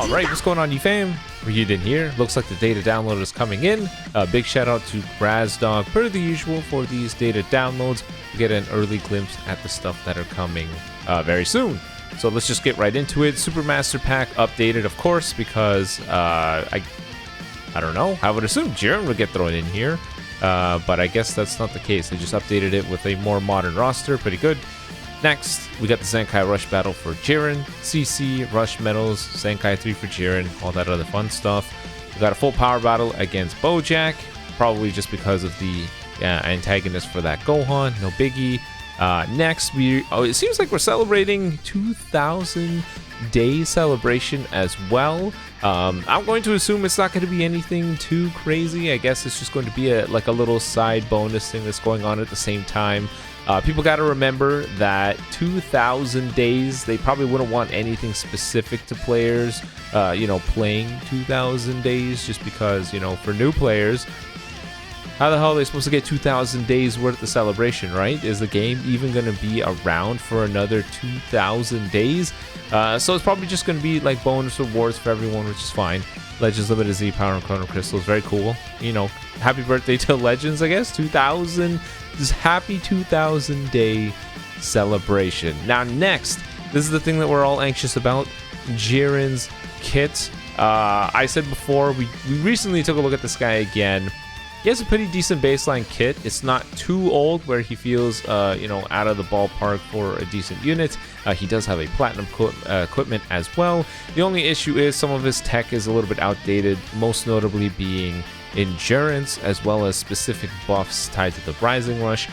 Alright, what's going on, you fam? Raiyuden here. Looks like the data download is coming in. Big shout out to Brazdog, per the usual, for these data downloads. We get an early glimpse at the stuff that are coming very soon. So let's just get right into it. Super Master Pack updated, of course, because I don't know. I would assume Jiren would get thrown in here, but I guess that's not the case. They just updated it with a more modern roster. Pretty good. Next, we got the Zenkai Rush Battle for Jiren, CC, Rush Medals, Zenkai 3 for Jiren, all that other fun stuff. We got a full power battle against Bojack, probably just because of the antagonist for that Gohan, no biggie. Next, it seems like we're celebrating 2,000 day celebration as well. I'm going to assume it's not going to be anything too crazy. I guess it's just going to be like a little side bonus thing that's going on at the same time. People got to remember that 2,000 days, they probably wouldn't want anything specific to players, playing 2,000 days, just because, for new players, how the hell are they supposed to get 2,000 days worth of celebration, right? Is the game even going to be around for another 2,000 days? So it's probably just going to be like bonus rewards for everyone, which is fine. Legends Limited Z Power and Chrono Crystals, very cool. Happy birthday to Legends, I guess. 2,000, this happy 2,000 day celebration. Now next, this is the thing that we're all anxious about, Jiren's kit. I said before, we recently took a look at this guy again. He has a pretty decent baseline kit. It's not too old where he feels, out of the ballpark for a decent unit. He does have a platinum equipment as well. The only issue is some of his tech is a little bit outdated, most notably being endurance, as well as specific buffs tied to the Rising Rush,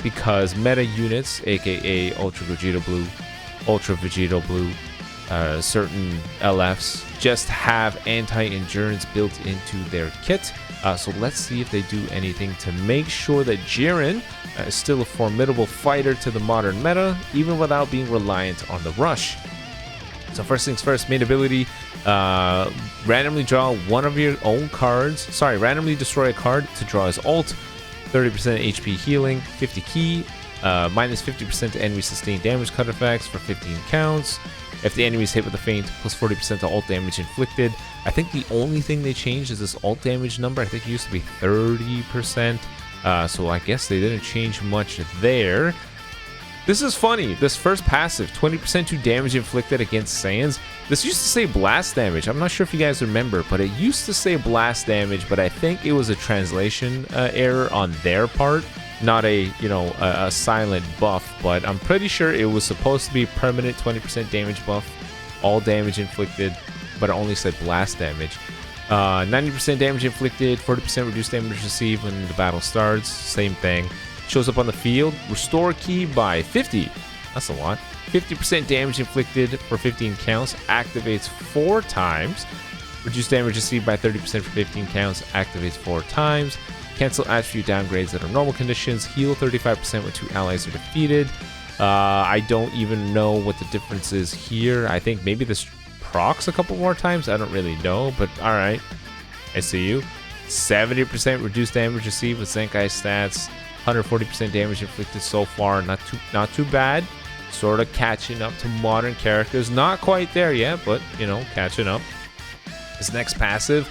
because meta units, aka Ultra Vegeta Blue, certain LFs, just have anti-endurance built into their kit. So let's see if they do anything to make sure that Jiren is still a formidable fighter to the modern meta, even without being reliant on the rush. So first things first, main ability, randomly draw one of your own cards. Randomly destroy a card to draw his ult. 30% HP healing, 50 ki, minus 50% to enemy sustained damage cut effects for 15 counts. If the enemy is hit with a feint, plus 40% to ult damage inflicted. I think the only thing they changed is this ult damage number. I think it used to be 30%. So I guess they didn't change much there. This is funny. This first passive, 20% to damage inflicted against Saiyans. This used to say blast damage. I'm not sure if you guys remember, but it used to say blast damage, but I think it was a translation error on their part. Not a silent buff, but I'm pretty sure it was supposed to be permanent 20% damage buff, all damage inflicted, but it only said blast damage. 90% damage inflicted, 40% reduced damage received when the battle starts. Same thing. Shows up on the field. Restore ki by 50. That's a lot. 50% damage inflicted for 15 counts. Activates 4 times. Reduced damage received by 30% for 15 counts. Activates 4 times. Cancel attribute downgrades that are normal conditions. Heal 35% when 2 allies are defeated. I don't even know what the difference is here. I think maybe this procs a couple more times. I don't really know, but alright. I see you. 70% reduced damage received with Zenkai stats. 140% damage inflicted so far. Not too bad. Sort of catching up to modern characters. Not quite there yet, but, catching up. His next passive,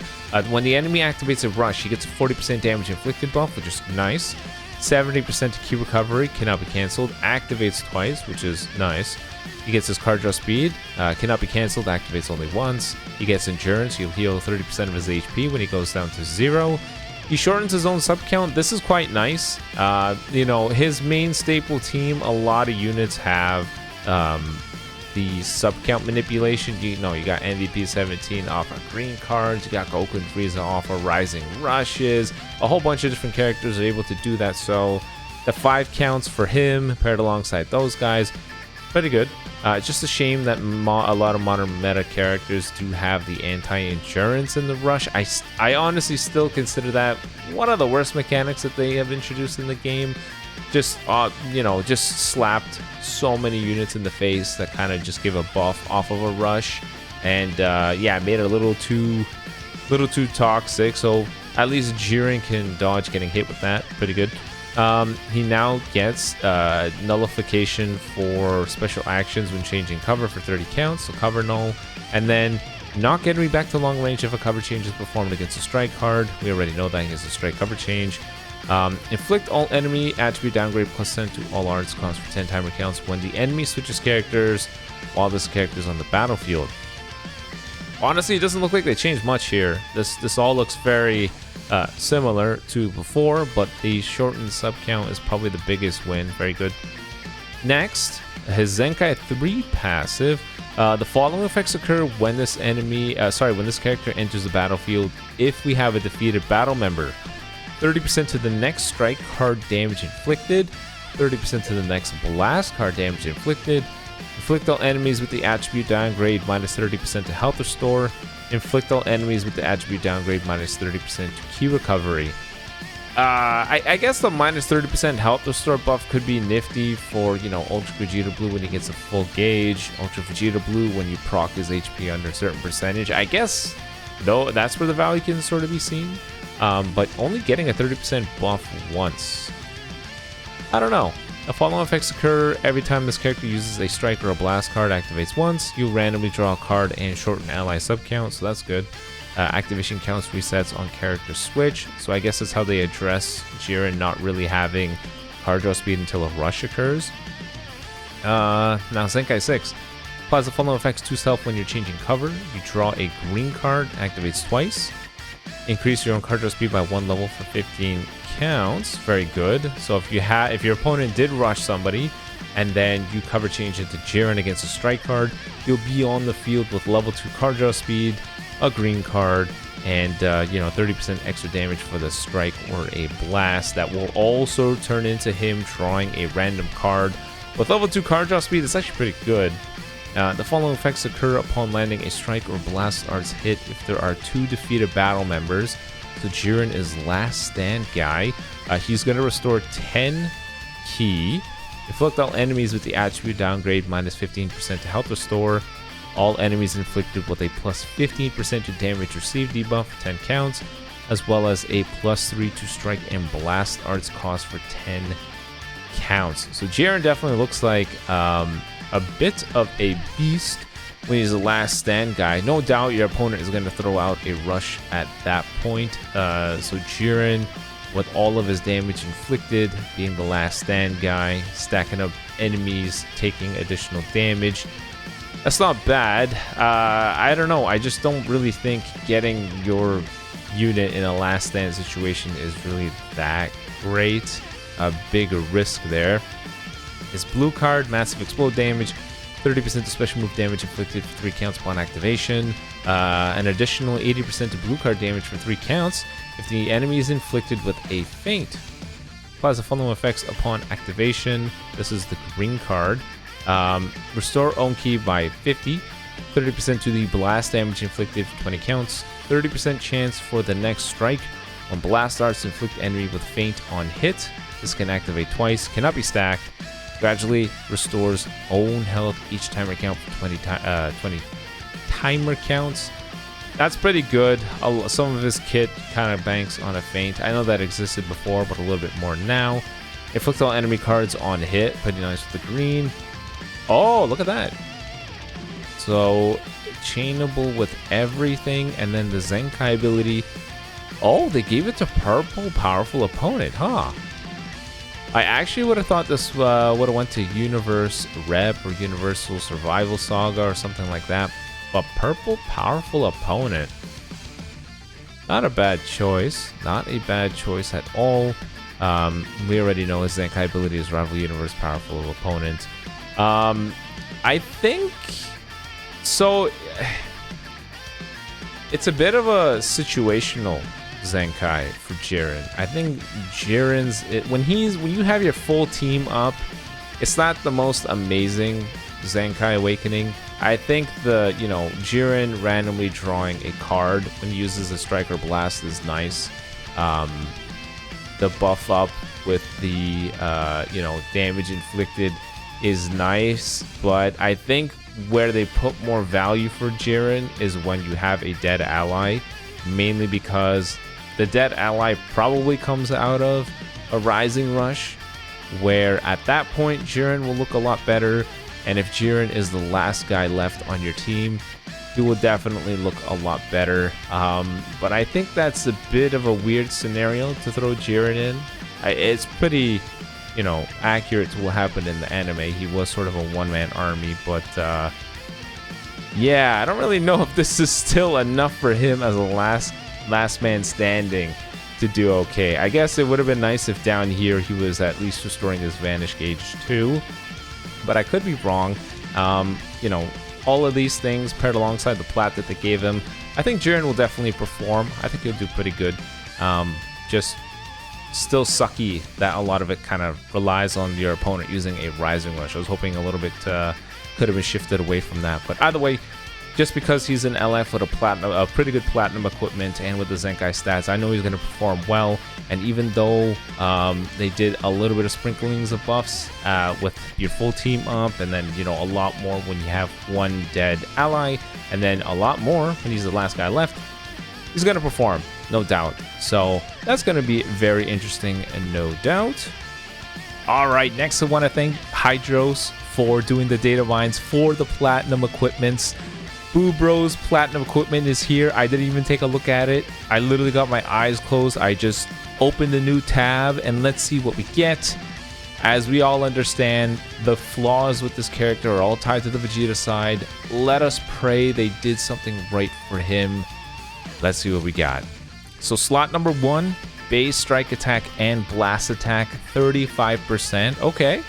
when the enemy activates a rush, he gets a 40% damage inflicted buff, which is nice. 70% to ki recovery, cannot be cancelled. Activates twice, which is nice. He gets his card draw speed, cannot be cancelled, activates only once. He gets endurance, he'll heal 30% of his HP when he goes down to 0. He shortens his own sub count. This is quite nice. His main staple team, a lot of units have the sub count manipulation. You got MVP 17 off of green cards, you got Goku and Frieza off of rising rushes. A whole bunch of different characters are able to do that, so the 5 counts for him paired alongside those guys, pretty good. It's just a shame that a lot of modern meta characters do have the anti-endurance in the rush. I honestly still consider that one of the worst mechanics that they have introduced in the game. Just slapped so many units in the face that kind of just give a buff off of a rush, and made it a little too Little too toxic, so at least Jiren can dodge getting hit with that. Pretty good. He now gets nullification for special actions when changing cover for 30 counts, so cover null. And then not getting me back to long range if a cover change is performed against a strike card. We already know that he has a strike cover change. Inflict all enemy attribute downgrade plus 10 to all arts cost for 10 timer counts when the enemy switches characters while this character is on the battlefield. Honestly, it doesn't look like they changed much here. This all looks very similar to before, but the shortened sub count is probably the biggest win. Very good. Next, his Zenkai 3 passive. The following effects occur when this when this character enters the battlefield if we have a defeated battle member. 30% to the next strike card damage inflicted, 30% to the next blast card damage inflicted, inflict all enemies with the attribute downgrade minus 30% to health restore, inflict all enemies with the attribute downgrade minus 30% to key recovery. I guess the minus 30% health restore buff could be nifty for, you know, Ultra Vegeta Blue when he gets a full gauge, Ultra Vegeta Blue when you proc his HP under a certain percentage. I guess, though, that's where the value can sort of be seen. But only getting a 30% buff once. I don't know. The following effects occur every time this character uses a strike or a blast card activates once. You randomly draw a card and shorten ally sub count, so that's good. Activation counts resets on character switch, so I guess that's how they address Jiren not really having card draw speed until a rush occurs. Now Zenkai 6 applies the following effects to self when you're changing cover. You draw a green card, activates twice. Increase your own card draw speed by 1 level for 15 counts. Very good. So if your opponent did rush somebody and then you cover change into Jiren against a strike card, you'll be on the field with level 2 card draw speed, a green card, and 30% extra damage for the strike or a blast. That will also turn into him drawing a random card. With level 2 card draw speed, it's actually pretty good. The following effects occur upon landing a strike or blast arts hit if there are 2 defeated battle members. So Jiren is last stand guy. He's going to restore 10 ki. Inflict all enemies with the attribute downgrade minus 15% to health restore. All enemies inflicted with a plus 15% to damage received debuff for 10 counts, as well as a plus 3 to strike and blast arts cost for 10 counts. So Jiren definitely looks like a bit of a beast when he's the last stand guy. No doubt your opponent is going to throw out a rush at that point. So Jiren, with all of his damage inflicted, being the last stand guy, stacking up enemies, taking additional damage. That's not bad. I don't know. I just don't really think getting your unit in a last stand situation is really that great. A big risk there. His blue card, massive explode damage, 30% to special move damage inflicted for 3 counts upon activation. An additional 80% to blue card damage for 3 counts if the enemy is inflicted with a feint. Applies the following effects upon activation. This is the green card. Restore own ki by 50, 30% to the blast damage inflicted for 20 counts, 30% chance for the next strike when blast arts inflict enemy with feint on hit. This can activate twice, cannot be stacked. Gradually restores own health each timer count for 20 timer counts. That's pretty good. Some of his kit kind of banks on a feint. I know that existed before, but a little bit more now. Inflict all enemy cards on hit, pretty nice with the green. Oh, look at that. So, chainable with everything, and then the Zenkai ability. Oh, they gave it to purple powerful opponent, huh? I actually would have thought this would have went to Universe Rep or Universal Survival Saga or something like that. But purple powerful opponent. Not a bad choice. Not a bad choice at all. We already know his Zenkai ability is Rival Universe Powerful Opponent. I think so. It's a bit of a situational Zenkai for Jiren. I think Jiren's when you have your full team up, it's not the most amazing Zenkai awakening. I think Jiren randomly drawing a card when he uses a strike or blast is nice. The buff up with the damage inflicted is nice, but I think where they put more value for Jiren is when you have a dead ally mainly because the dead ally probably comes out of a Rising Rush, where at that point Jiren will look a lot better, and if Jiren is the last guy left on your team, he will definitely look a lot better. But I think that's a bit of a weird scenario to throw Jiren in. It's pretty, you know, accurate to what happened in the anime. He was sort of a one-man army, but yeah, I don't really know if this is still enough for him as a last man standing to do okay. I guess it would have been nice if down here he was at least restoring his Vanish Gauge too, but I could be wrong. You know, all of these things paired alongside the plat that they gave him, I think Jiren will definitely perform. I think he'll do pretty good. Just still sucky that a lot of it kind of relies on your opponent using a Rising Rush. I was hoping a little bit could have been shifted away from that, but either way, just because he's an LF with a pretty good platinum equipment and with the Zenkai stats, I know he's going to perform well. And even though they did a little bit of sprinklings of buffs with your full team up, and then, you know, a lot more when you have one dead ally, and then a lot more when he's the last guy left, he's going to perform, no doubt. So that's going to be very interesting, and no doubt. All right, next I want to thank Hydros for doing the data mines for the platinum equipments. BUU Bros platinum equipment is here. I didn't even take a look at it. I literally got my eyes closed. I just opened a new tab and let's see what we get. As we all understand, the flaws with this character are all tied to the Vegeta side. Let us pray they did something right for him. Let's see what we got. So slot number 1, base strike attack and blast attack 35%. Okay.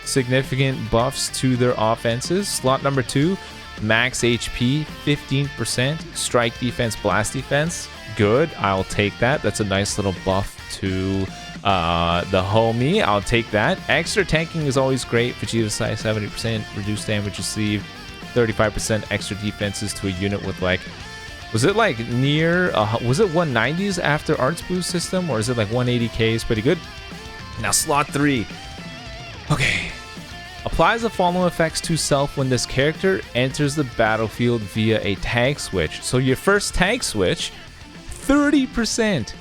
Significant buffs to their offenses. Slot number 2, max HP 15%, strike defense, blast defense. Good, I'll take that. That's a nice little buff to the homie. I'll take that. Extra tanking is always great. Vegeta size 70%, reduced damage received, 35% extra defenses to a unit with like, was it like near, was it 190s after Arts Boost system, or is it like 180Ks? Pretty good. Now slot 3. Okay. Applies the following effects to self when this character enters the battlefield via a tag switch. So your first tag switch, 30%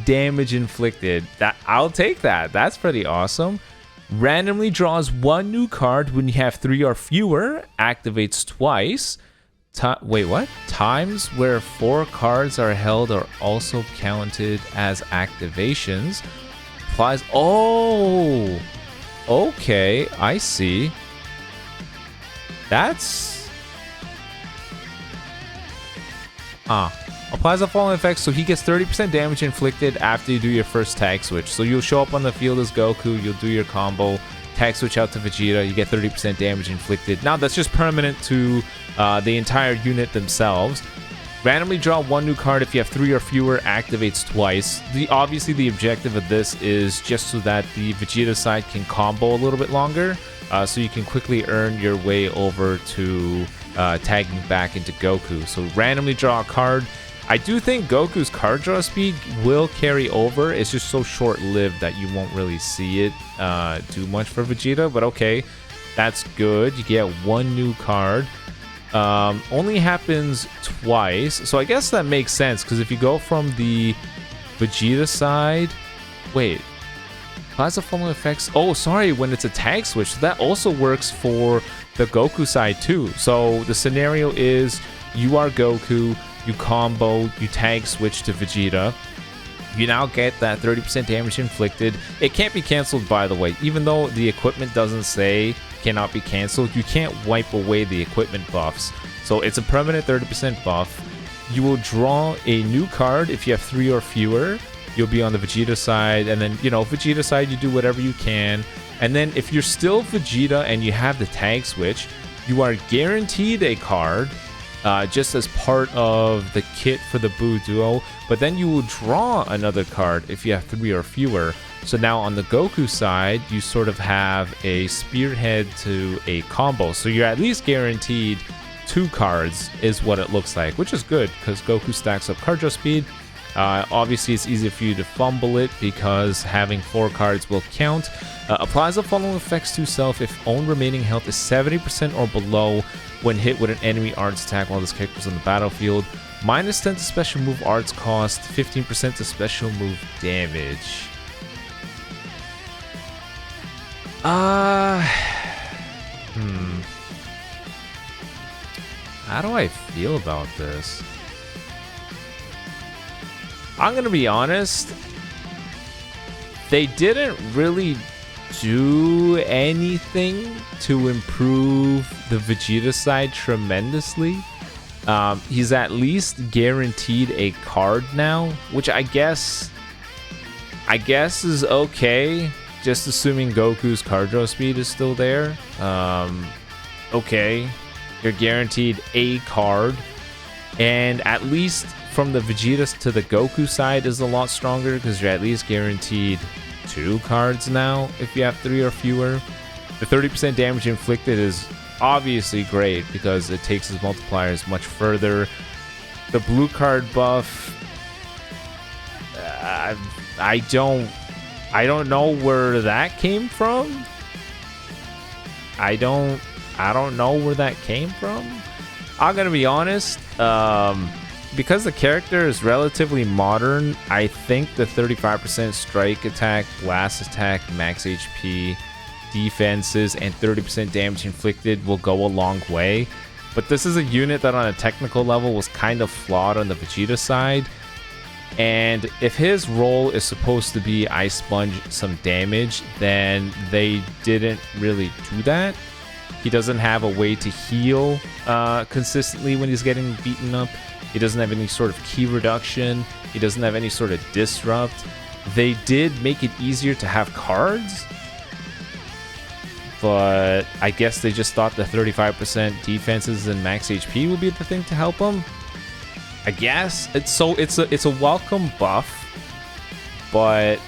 damage inflicted. I'll take that. That's pretty awesome. Randomly draws 1 new card when you have 3 or fewer. Activates twice. Wait, what? Times where 4 cards are held are also counted as activations. Applies. Oh! Okay, I see. That's... Applies the following effects, so he gets 30% damage inflicted after you do your first tag switch. So you'll show up on the field as Goku, you'll do your combo, tag switch out to Vegeta, you get 30% damage inflicted. Now that's just permanent to the entire unit themselves. Randomly draw 1 new card if you have 3 or fewer, activates twice. Obviously the objective of this is just so that the Vegeta side can combo a little bit longer, so you can quickly earn your way over to tagging back into Goku. So randomly draw a card. I do think Goku's card draw speed will carry over. It's just so short-lived that you won't really see it do much for Vegeta, but okay, that's good. You get 1 new card. Only happens twice, so I guess that makes sense, because if you go from the Vegeta side, wait, applies the following effects. Oh, sorry, when it's a tag switch, that also works for the Goku side too. So the scenario is you are Goku, you combo, you tag switch to Vegeta. You now get that 30% damage inflicted. It can't be canceled, by the way. Even though the equipment doesn't say cannot be canceled, you can't wipe away the equipment buffs. So it's a permanent 30% buff. You will draw a new card if you have 3 or fewer. You'll be on the Vegeta side, and then, you know, Vegeta side, you do whatever you can. And then if you're still Vegeta and you have the tag switch, you are guaranteed a card just as part of the kit for the BUU duo, but then you will draw another card if you have 3 or fewer. So now on the Goku side, you sort of have a spearhead to a combo. So you're at least guaranteed 2 cards is what it looks like, which is good because Goku stacks up card draw speed. Obviously, it's easier for you to fumble it because having 4 cards will count. Applies the following effects to self if own remaining health is 70% or below when hit with an enemy arts attack while this character is on the battlefield. -10 to special move arts cost, 15% to special move damage. How do I feel about this? I'm gonna be honest. They didn't really do anything to improve the Vegeta side tremendously. He's at least guaranteed a card now, which I guess is okay. Just assuming Goku's card draw speed is still there. Okay, you're guaranteed a card, and at least from the Vegeta to the Goku side is a lot stronger because you're at least guaranteed 2 cards now if you have 3 or fewer. The 30% damage inflicted is obviously great because it takes his multipliers much further. The blue card buff, I don't know where that came from. I don't know where that came from. I'm gonna be honest. Because the character is relatively modern, I think the 35% strike attack, blast attack, max HP, defenses, and 30% damage inflicted will go a long way. But this is a unit that on a technical level was kind of flawed on the Vegeta side. And if his role is supposed to be Ice Sponge some damage, then they didn't really do that. He doesn't have a way to heal consistently when he's getting beaten up. He doesn't have any sort of key reduction. He doesn't have any sort of disrupt. They did make it easier to have cards, but I guess they just thought the 35% defenses and max HP would be the thing to help him. I guess it's a welcome buff, but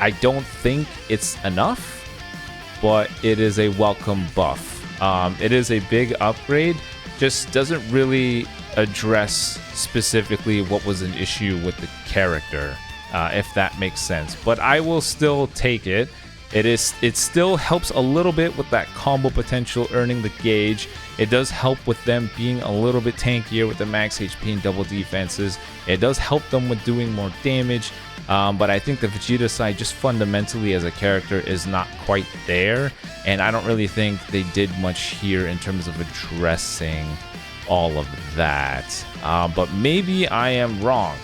I don't think it's enough. But it is a welcome buff. It is a big upgrade. Just doesn't really address specifically what was an issue with the character, if that makes sense. But I will still take it. It still helps a little bit with that combo potential, earning the gauge. It does help with them being a little bit tankier with the max HP and double defenses. It does help them with doing more damage. But I think the Vegeta side just fundamentally as a character is not quite there. And I don't really think they did much here in terms of addressing all of that. But maybe I am wrong.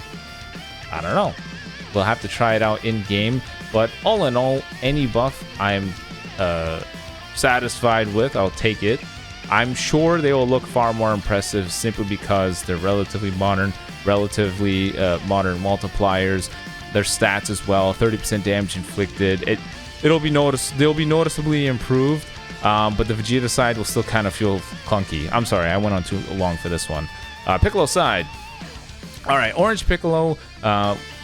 I don't know. We'll have to try it out in game. But all in all, any buff I'm satisfied with. I'll take it. I'm sure they will look far more impressive simply because they're relatively modern multipliers. Their stats as well, 30% damage inflicted. They'll be noticeably improved. But the Vegeta side will still kind of feel clunky. I'm sorry, I went on too long for this one. Piccolo side. All right, Orange Piccolo.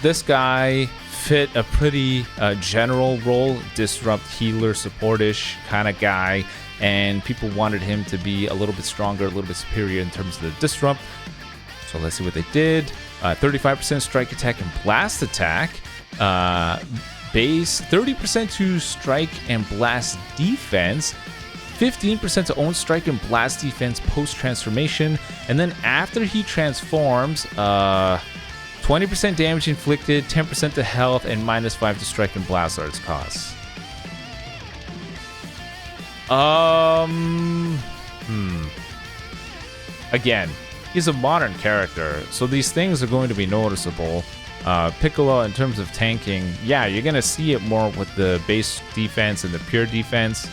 This guy fit a pretty general role, disrupt, healer, support-ish kind of guy. And people wanted him to be a little bit stronger, a little bit superior in terms of the disrupt. So let's see what they did. 35% strike attack and blast attack. Base 30% to strike and blast defense, 15% to own strike and blast defense post transformation, and then after he transforms, 20% damage inflicted, 10% to health, and -5 to strike and blast arts costs. Again, he's a modern character, so these things are going to be noticeable. Piccolo, in terms of tanking, yeah, you're going to see it more with the base defense and the pure defense.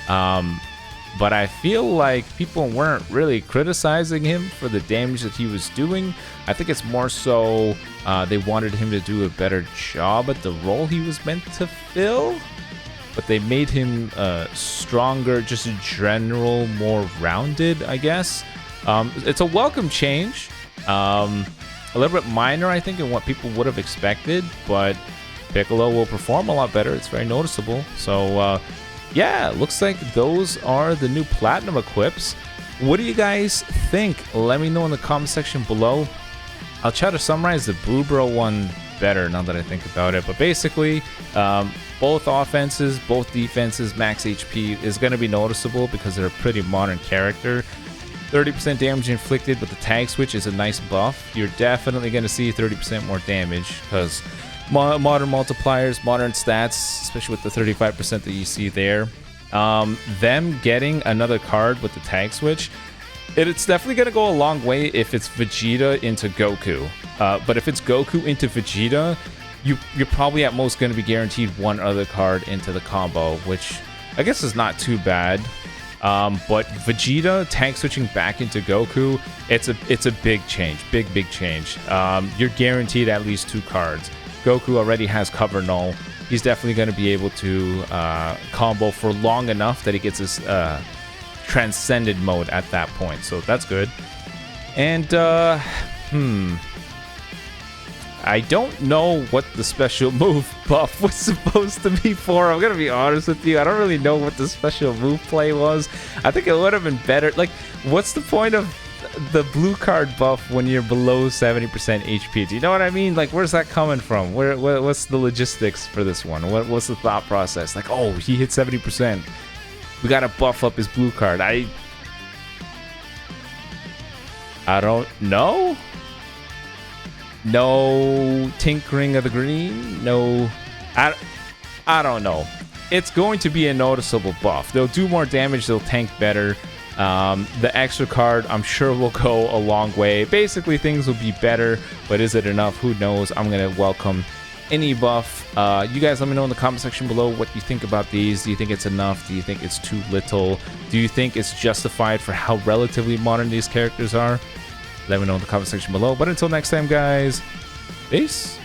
But I feel like people weren't really criticizing him for the damage that he was doing. I think it's more so they wanted him to do a better job at the role he was meant to fill. But they made him stronger, just in general, more rounded, I guess. It's a welcome change. A little bit minor, I think, in what people would have expected, but Piccolo will perform a lot better. It's very noticeable. So, yeah, looks like those are the new Platinum equips. What do you guys think? Let me know in the comment section below. I'll try to summarize the Blue Bro one better now that I think about it. But basically, both offenses, both defenses, max HP is going to be noticeable because they're a pretty modern character. 30% damage inflicted with the tag switch is a nice buff. You're definitely going to see 30% more damage because modern multipliers, modern stats, especially with the 35% that you see there. Them getting another card with the tag switch, it's definitely going to go a long way if it's Vegeta into Goku. But if it's Goku into Vegeta, you're probably at most going to be guaranteed one other card into the combo, which I guess is not too bad. But Vegeta tag switching back into Goku, it's a big change, big change. You're guaranteed at least 2 cards. Goku already has cover null. He's definitely going to be able to combo for long enough that he gets his transcended mode at that point. So that's good. And I don't know what the special move buff was supposed to be for. I'm going to be honest with you. I don't really know what the special move play was. I think it would have been better. Like, what's the point of the blue card buff when you're below 70% HP? Do you know what I mean? Like, where's that coming from? What's the logistics for this one? What's the thought process? Like, oh, he hit 70%. We got to buff up his blue card. I don't know. No tinkering of the green. No, I don't know. It's going to be a noticeable buff. They'll do more damage. They'll tank better. The extra card, I'm sure, will go a long way. Basically, things will be better, but is it enough? Who knows? I'm going to welcome any buff. You guys let me know in the comment section below what you think about these. Do you think it's enough? Do you think it's too little? Do you think it's justified for how relatively modern these characters are? Let me know in the comment section below. But until next time, guys, peace.